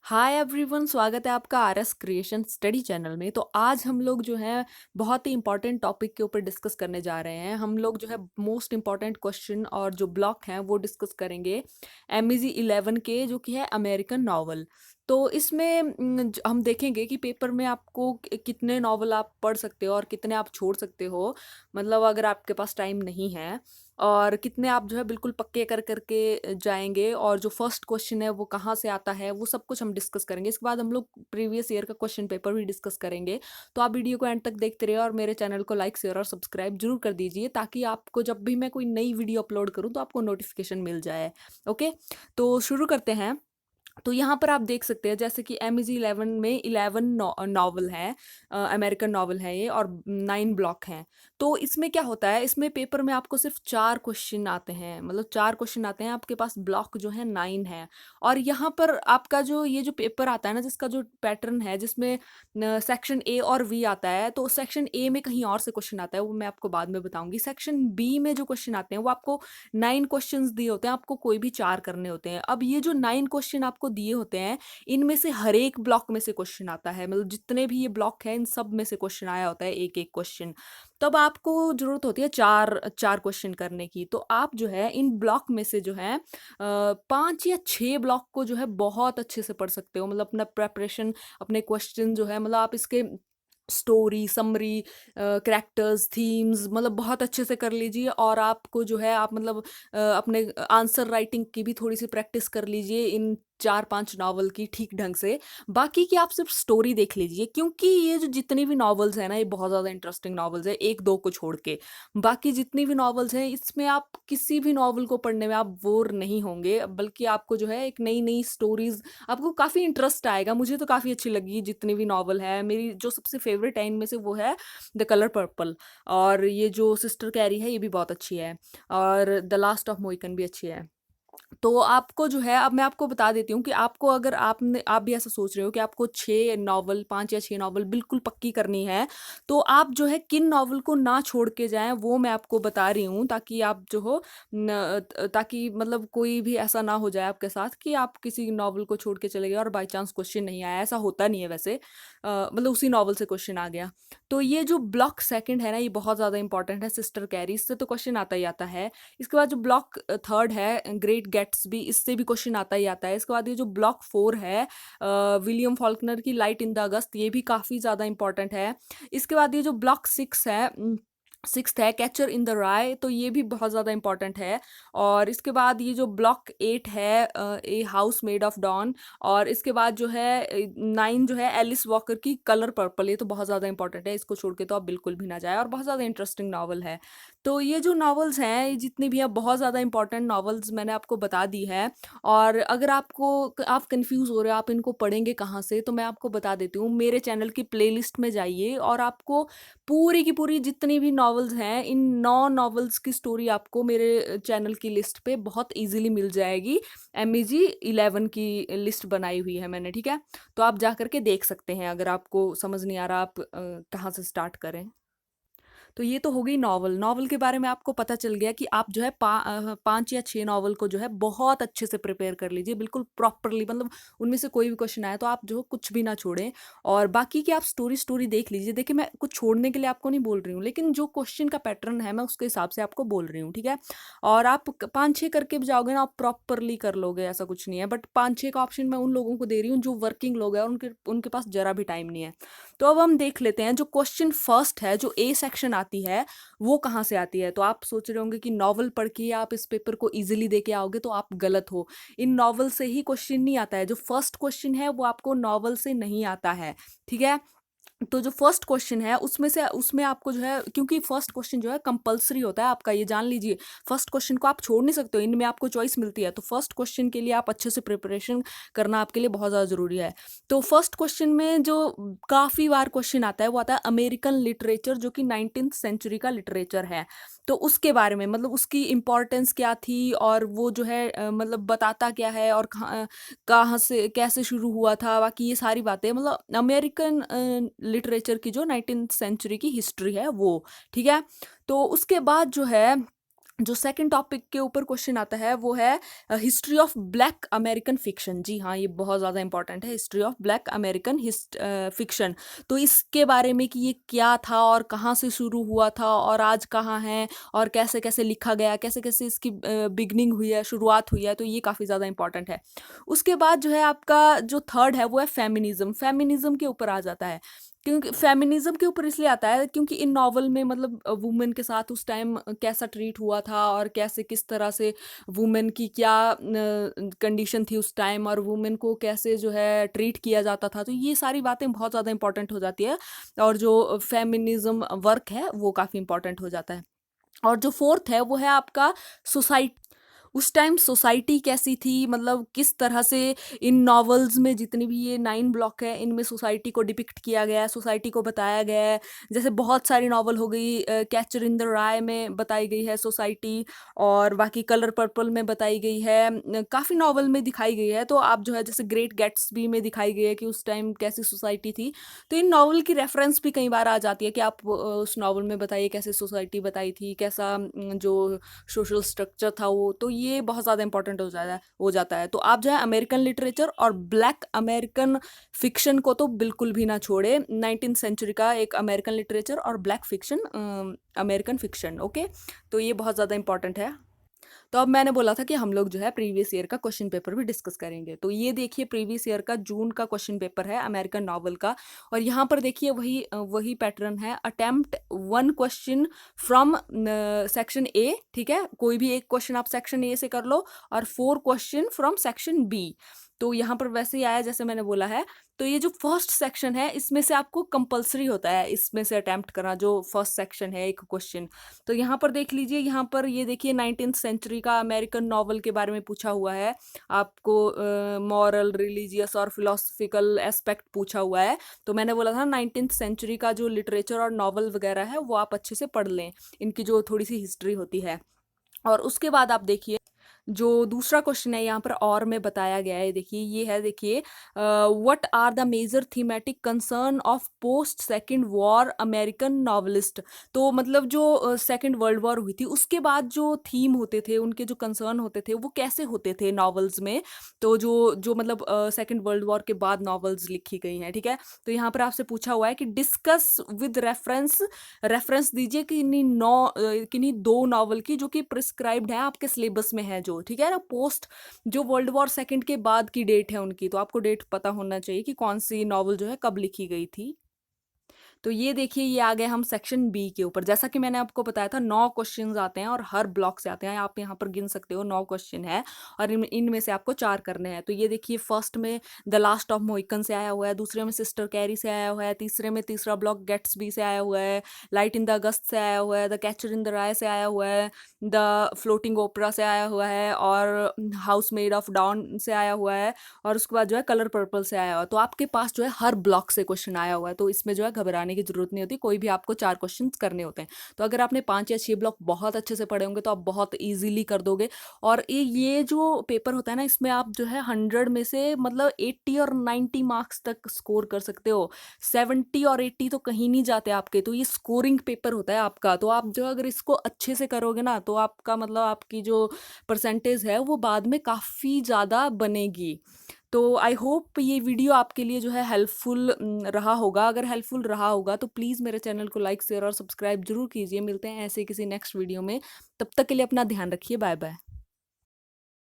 Hi everyone, स्वागत है आपका आरएस क्रिएशन स्टडी चैनल में। तो आज हम लोग जो है बहुत ही इंपॉर्टेंट टॉपिक के ऊपर डिस्कस करने जा रहे हैं। हम लोग जो है मोस्ट इंपॉर्टेंट क्वेश्चन और जो ब्लॉक हैं वो डिस्कस करेंगे एमईजी 11 के, जो कि है अमेरिकन नॉवल। तो इसमें हम देखेंगे कि पेपर में आपको कितने नॉवल आप पढ़ सकते हो और कितने आप छोड़ सकते हो, मतलब अगर आपके पास टाइम नहीं है, और कितने आप जो है बिल्कुल पक्के कर करके जाएंगे, और जो फर्स्ट क्वेश्चन है वो कहाँ से आता है वो सब कुछ हम डिस्कस करेंगे। इसके बाद हम लोग प्रीवियस ईयर का क्वेश्चन पेपर भी डिस्कस करेंगे। तो आप वीडियो को एंड तक देखते रहिए और मेरे चैनल को लाइक शेयर और सब्सक्राइब जरूर कर दीजिए, ताकि आपको जब भी मैं कोई नई वीडियो अपलोड करूँ तो आपको नोटिफिकेशन मिल जाए। ओके, तो शुरू करते हैं। तो यहाँ पर आप देख सकते हैं जैसे कि एम इज़ी 11 में 11 नॉवल है, अमेरिकन नॉवल है ये, और 9 ब्लॉक हैं। तो इसमें क्या होता है, इसमें पेपर में आपको सिर्फ 4 क्वेश्चन आते हैं, मतलब 4 क्वेश्चन आते हैं, आपके पास ब्लॉक जो है 9 है। और यहाँ पर आपका जो ये जो पेपर आता है ना, जिसका जो पैटर्न है, जिसमें सेक्शन ए और वी आता है, तो सेक्शन ए में कहीं और से क्वेश्चन आता है, वो मैं आपको बाद में बताऊंगी। सेक्शन बी में जो क्वेश्चन आते हैं वो आपको 9 क्वेश्चंस दिए होते हैं, आपको कोई भी 4 करने होते हैं। अब ये जो 9 क्वेश्चन आपको दिए होते हैं, इनमें से हर एक ब्लॉक में से क्वेश्चन आता है, मतलब जितने भी ये ब्लॉक है इन सब में से क्वेश्चन आया होता है, एक एक क्वेश्चन। तब आपको जरूरत होती है चार चार क्वेश्चन करने की। तो आप जो है इन ब्लॉक में से जो है 5 या 6 ब्लॉक को जो है बहुत अच्छे से पढ़ सकते हो, मतलब अपना प्रेपरेशन, अपने क्वेश्चन जो है, मतलब आप इसके स्टोरी समरी, कैरेक्टर्स, थीम्स, मतलब बहुत अच्छे से कर लीजिए। और आपको जो है आप मतलब अपने आंसर राइटिंग की भी थोड़ी सी प्रैक्टिस कर लीजिए इन 4-5 नॉवल की ठीक ढंग से। बाकी की आप सिर्फ स्टोरी देख लीजिए, क्योंकि ये जो जितनी भी नॉवल्स हैं ना, ये बहुत ज़्यादा इंटरेस्टिंग नॉवल्स है, एक दो को छोड़ के। बाकी जितनी भी नॉवल्स हैं, इसमें आप किसी भी नॉवल को पढ़ने में आप बोर नहीं होंगे, बल्कि आपको जो है एक नई नई स्टोरीज, आपको काफ़ी इंटरेस्ट आएगा। मुझे तो काफ़ी अच्छी लगी जितनी भी नॉवल है। मेरी जो सबसे फेवरेट है इनमें से वो है द कलर पर्पल, और ये जो सिस्टर कैरी है ये भी बहुत अच्छी है, और द लास्ट ऑफ मोहिकन भी अच्छी है। तो आपको जो है, अब मैं आपको बता देती हूँ कि आपको, अगर आप भी ऐसा सोच रहे हो कि आपको 6 नॉवल, 5 या 6 नॉवल बिल्कुल पक्की करनी है, तो आप जो है किन नॉवल को ना छोड़ के जाएं वो मैं आपको बता रही हूँ, ताकि आप जो हो ताकि मतलब कोई भी ऐसा ना हो जाए आपके साथ कि आप किसी नॉवल को छोड़ के चले गए और बाई चांस क्वेश्चन नहीं आया। ऐसा होता नहीं है वैसे, मतलब उसी नॉवल से क्वेश्चन आ गया। तो ये जो ब्लॉक सेकंड है ना, ये बहुत ज़्यादा इंपॉर्टेंट है, सिस्टर कैरी, इससे तो क्वेश्चन आता ही आता है। इसके बाद जो ब्लॉक थर्ड है ग्रेट गैट्सबी, इससे भी क्वेश्चन आता ही आता है। इसके बाद ये जो ब्लॉक 4 है विलियम फॉल्कनर की लाइट इन द अगस्त, ये भी काफ़ी ज़्यादा इंपॉर्टेंट है। इसके बाद ये जो ब्लॉक 6 है, सिक्स्थ है कैचर इन द राय, तो ये भी बहुत ज़्यादा इंपॉर्टेंट है। और इसके बाद ये जो ब्लॉक 8 है a house made of dawn, और इसके बाद जो है 9 जो है एलिस वॉकर की कलर पर्पल, ये तो बहुत ज़्यादा इंपॉर्टेंट है, इसको छोड़ के तो आप बिल्कुल भी ना जाए, और बहुत ज़्यादा इंटरेस्टिंग नावल है। तो ये जो नॉवेल्स हैं, ये जितनी भी है बहुत ज़्यादा इंपॉर्टेंट नॉवेल्स मैंने आपको बता दी है। और अगर आप कंफ्यूज हो रहे हो आप इनको पढ़ेंगे कहाँ से, तो मैं आपको बता देती हूँ, मेरे चैनल की प्लेलिस्ट में जाइए और आपको पूरी की पूरी जितनी भी नॉवेल्स हैं, इन 9 नॉवेल्स की स्टोरी आपको मेरे चैनल की लिस्ट पे बहुत इजीली मिल जाएगी। एमईजी 11 की लिस्ट बनाई हुई है मैंने, ठीक है। तो आप जा करके देख सकते हैं, अगर आपको समझ नहीं आ रहा आप कहाँ से स्टार्ट करें। तो ये तो हो गई नॉवल। नॉवल के बारे में आपको पता चल गया कि आप जो है 5 या 6 नॉवल को जो है बहुत अच्छे से प्रिपेयर कर लीजिए, बिल्कुल प्रॉपरली, मतलब उनमें से कोई भी क्वेश्चन आया तो आप जो कुछ भी ना छोड़ें। और बाकी की आप स्टोरी देख लीजिए। देखिए, मैं कुछ छोड़ने के लिए आपको नहीं बोल रही हूँ, लेकिन जो क्वेश्चन का पैटर्न है मैं उसके हिसाब से आपको बोल रही हूँ, ठीक है। और आप 5-6 करके भी जाओगे ना, आप प्रॉपरली कर लोगे, ऐसा कुछ नहीं है। बट 5-6 का ऑप्शन मैं उन लोगों को दे रही हूँ जो वर्किंग लोग हैं और उनके उनके पास जरा भी टाइम नहीं है। तो अब हम देख लेते हैं, जो क्वेश्चन फर्स्ट है, जो ए सेक्शन आती है, वो कहाँ से आती है। तो आप सोच रहे होंगे कि नॉवल पढ़ के आप इस पेपर को इजीली दे के आओगे, तो आप गलत हो। इन नॉवल से ही क्वेश्चन नहीं आता है, जो फर्स्ट क्वेश्चन है वो आपको नॉवल से नहीं आता है, ठीक है। तो जो फर्स्ट क्वेश्चन है उसमें आपको जो है, क्योंकि फर्स्ट क्वेश्चन जो है कंपलसरी होता है आपका, ये जान लीजिए। फर्स्ट क्वेश्चन को आप छोड़ नहीं सकते हो, इनमें आपको चॉइस मिलती है। तो फर्स्ट क्वेश्चन के लिए आप अच्छे से प्रिपरेशन करना आपके लिए बहुत ज़्यादा ज़रूरी है। तो फर्स्ट क्वेश्चन में जो काफ़ी बार क्वेश्चन आता है वो आता है अमेरिकन लिटरेचर, जो कि 19th सेंचुरी का लिटरेचर है। तो उसके बारे में, मतलब उसकी इम्पोर्टेंस क्या थी, और वो जो है मतलब बताता क्या है, और कहाँ से कैसे शुरू हुआ था, बाकी ये सारी बातें, मतलब अमेरिकन लिटरेचर की जो 19th सेंचुरी की हिस्ट्री है वो, ठीक है। तो उसके बाद जो है जो सेकंड टॉपिक के ऊपर क्वेश्चन आता है वो है history of black American fiction. जी हाँ, ये बहुत ज़्यादा इंपॉर्टेंट है, history of black American fiction. तो इसके बारे में कि ये क्या था और कहाँ से शुरू हुआ था और आज कहाँ है और कैसे कैसे लिखा गया, कैसे कैसे इसकी बिगनिंग हुई है, शुरुआत हुई है, तो ये काफ़ी ज़्यादा इंपॉर्टेंट है। उसके बाद जो है आपका जो थर्ड है वो है फेमिनिज्म। फेमिनिज्म के ऊपर आ जाता है, क्योंकि फेमिनिज्म के ऊपर इसलिए आता है क्योंकि इन नॉवल में मतलब वुमेन के साथ उस टाइम कैसा ट्रीट हुआ था और कैसे किस तरह से वुमेन की क्या कंडीशन थी उस टाइम और वुमेन को कैसे जो है ट्रीट किया जाता था, तो ये सारी बातें बहुत ज़्यादा इंपॉर्टेंट हो जाती है और जो फेमिनिज्म वर्क है वो काफ़ी इंपॉर्टेंट हो जाता है। और जो फोर्थ है वो है आपका सोसाइटी। उस टाइम सोसाइटी कैसी थी, मतलब किस तरह से इन नॉवेल्स में जितनी भी ये 9 ब्लॉक है इनमें सोसाइटी को डिपिक्ट किया गया है, सोसाइटी को बताया गया है। जैसे बहुत सारी नॉवल हो गई, कैचर इन द राय में बताई गई है सोसाइटी, और बाकी कलर पर्पल में बताई गई है, काफ़ी नॉवल में दिखाई गई है। तो आप जो है जैसे ग्रेट गैट्सबी में दिखाई गई है कि उस टाइम कैसी सोसाइटी थी। तो इन नॉवल की रेफरेंस भी कई बार आ जाती है कि आप उस नॉवल में बताइए कैसे सोसाइटी बताई थी, कैसा जो सोशल स्ट्रक्चर था वो, तो ये बहुत ज़्यादा इंपॉर्टेंट हो जाता है। तो आप जो है अमेरिकन लिटरेचर और ब्लैक अमेरिकन फिक्शन को तो बिल्कुल भी ना छोड़े। 19th सेंचुरी का एक अमेरिकन लिटरेचर और black fiction, American fiction. Okay, तो ये बहुत ज़्यादा इंपॉर्टेंट है। तो अब मैंने बोला था कि हम लोग जो है प्रीवियस ईयर का क्वेश्चन पेपर भी डिस्कस करेंगे। तो ये देखिए प्रीवियस ईयर का जून का क्वेश्चन पेपर है अमेरिकन नॉवल का, और यहाँ पर देखिए वही पैटर्न है, attempt one question from section A. ठीक है, कोई भी एक क्वेश्चन आप सेक्शन ए से कर लो और 4 क्वेश्चन फ्रॉम सेक्शन बी। तो यहाँ पर वैसे ही आया जैसे मैंने बोला है। तो ये जो फर्स्ट सेक्शन है इसमें से आपको कंपलसरी होता है इसमें से अटेम्प्ट करना, जो फर्स्ट सेक्शन है एक क्वेश्चन। तो यहाँ पर देख लीजिए, यहाँ पर ये देखिए 19th सेंचुरी का अमेरिकन नॉवल के बारे में पूछा हुआ है आपको, मॉरल, रिलीजियस और फिलोसफिकल एस्पेक्ट पूछा हुआ है। तो मैंने बोला था 19th सेंचुरी का जो लिटरेचर और नॉवल वगैरह है वो आप अच्छे से पढ़ लें, इनकी जो थोड़ी सी हिस्ट्री होती है। और उसके बाद आप देखिए जो दूसरा क्वेश्चन है यहाँ पर और में बताया गया है, देखिए ये है, देखिए what are the major thematic concern of post second war American novelist. तो मतलब जो सेकंड वर्ल्ड वॉर हुई थी उसके बाद जो थीम होते थे, उनके जो कंसर्न होते थे वो कैसे होते थे नॉवेल्स में। तो जो जो मतलब सेकंड वर्ल्ड वॉर के बाद नॉवेल्स लिखी गई हैं, ठीक है। तो यहाँ पर आपसे पूछा हुआ है कि डिस्कस विद रेफरेंस, रेफरेंस दीजिए किन्हीं 2 नॉवल की जो कि प्रिस्क्राइब्ड है आपके सिलेबस में है, जो ठीक है ना, पोस्ट जो वर्ल्ड वॉर सेकंड के बाद की डेट है उनकी, तो आपको डेट पता होना चाहिए कि कौन सी नॉवल जो है कब लिखी गई थी। तो ये देखिए ये आ गए हम सेक्शन बी के ऊपर। जैसा कि मैंने आपको बताया था 9 क्वेश्चंस आते हैं और हर ब्लॉक से आते हैं, आप यहाँ पर गिन सकते हो 9 क्वेश्चन है और इनमें से आपको 4 करने हैं। तो ये देखिए फर्स्ट में द लास्ट ऑफ मोहिकन से आया हुआ है, दूसरे में सिस्टर कैरी से आया हुआ है, तीसरे में तीसरा ब्लॉक गेट्सबी से आया हुआ है, लाइट इन द अगस्त से आया हुआ है, द कैचर इन द राय से आया हुआ है, द फ्लोटिंग ओपरा से आया हुआ है, और हाउस मेड ऑफ डाउन से आया हुआ है, और उसके बाद जो है कलर पर्पल से आया हुआ है। तो आपके पास जो है हर ब्लॉक से क्वेश्चन आया हुआ है, तो इसमें जो है घबराने की जरूरत नहीं होती, कोई भी आपको 4 क्वेश्चन करने होते हैं। तो अगर आपने 5 या 6 ब्लॉक बहुत अच्छे से पढ़े होंगे तो आप बहुत ईजिली कर दोगे। और ये जो पेपर होता है ना, इसमें आप जो है 100 में से मतलब 80 और 90 मार्क्स तक स्कोर कर सकते हो। 70 और 80 तो कहीं नहीं जाते आपके। तो ये स्कोरिंग पेपर होता है आपका। तो आप जो अगर इसको अच्छे से करोगे ना तो आपका मतलब आपकी जो परसेंटेज है वो बाद में काफ़ी ज़्यादा बनेगी। तो आई होप ये वीडियो आपके लिए जो है हेल्पफुल रहा होगा। अगर हेल्पफुल रहा होगा तो प्लीज़ मेरे चैनल को लाइक, शेयर और सब्सक्राइब जरूर कीजिए। मिलते हैं ऐसे किसी नेक्स्ट वीडियो में, तब तक के लिए अपना ध्यान रखिए। Bye bye.